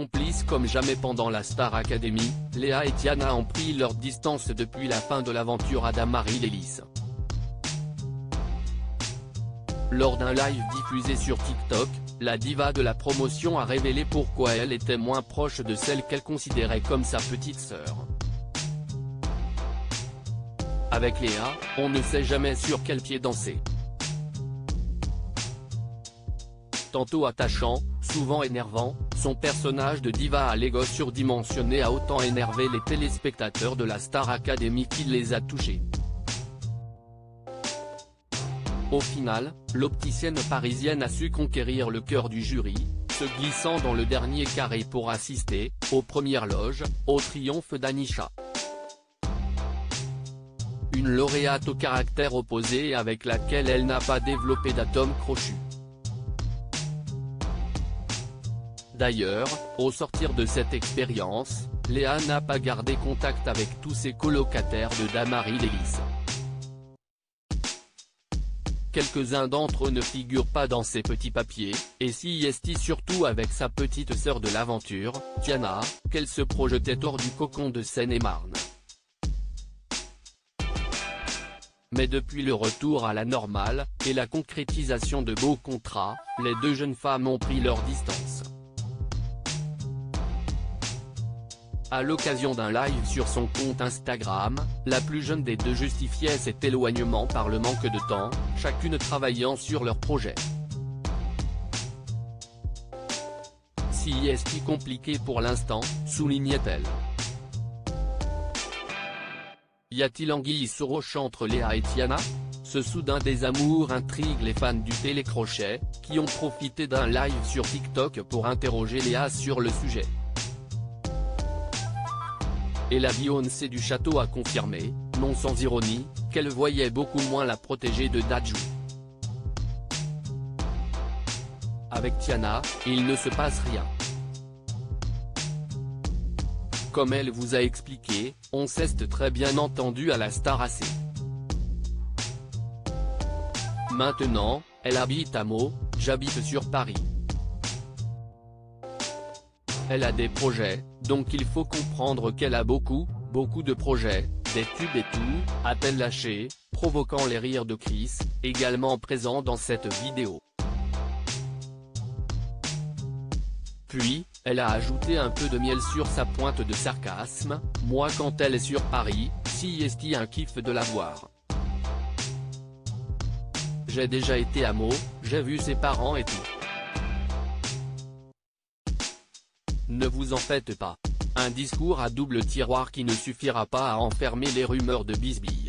complices comme jamais pendant la Star Academy, Léa et Tiana ont pris leur distance depuis la fin de l'aventure Adam-Marie Lélis. Lors d'un live diffusé sur TikTok, la diva de la promotion a révélé pourquoi elle était moins proche de celle qu'elle considérait comme sa petite sœur. Avec Léa, on ne sait jamais sur quel pied danser. Tantôt attachant, souvent énervant, son personnage de diva à l'ego surdimensionné a autant énervé les téléspectateurs de la Star Academy qu'il les a touchés. Au final, l'opticienne parisienne a su conquérir le cœur du jury, se glissant dans le dernier carré pour assister, aux premières loges, au triomphe d'Anisha. Une lauréate au caractère opposé avec laquelle elle n'a pas développé d'atome crochu. D'ailleurs, au sortir de cette expérience, Léa n'a pas gardé contact avec tous ses colocataires de Adam-Marie Lélis. Quelques-uns d'entre eux ne figurent pas dans ces petits papiers, et si est surtout avec sa petite sœur de l'aventure, Tiana, qu'elle se projetait hors du cocon de Seine-et-Marne. Mais depuis le retour à la normale, et la concrétisation de beaux contrats, les deux jeunes femmes ont pris leur distance. À l'occasion d'un live sur son compte Instagram, la plus jeune des deux justifiait cet éloignement par le manque de temps, chacune travaillant sur leur projet. Si est compliqué pour l'instant, soulignait-elle. Y a-t-il anguille sous roche entre Léa et Tiana? Ce soudain désamour intrigue les fans du télécrochet, qui ont profité d'un live sur TikTok pour interroger Léa sur le sujet. Et la Beyoncé du château a confirmé, non sans ironie, qu'elle voyait beaucoup moins la protégée de Dadju. Avec Tiana, il ne se passe rien. Comme elle vous a expliqué, on s'est très bien entendu à la Star AC. Maintenant, elle habite à Meaux, j'habite sur Paris. Elle a des projets, donc il faut comprendre qu'elle a beaucoup de projets, des tubes et tout, a-t-elle lâché, provoquant les rires de Chris, également présent dans cette vidéo. Puis, elle a ajouté un peu de miel sur sa pointe de sarcasme, moi quand elle est sur Paris, si est un kiff de la voir. J'ai déjà été à Meaux, j'ai vu ses parents et tout. Ne vous en faites pas. Un discours à double tiroir qui ne suffira pas à enfermer les rumeurs de bisbilles.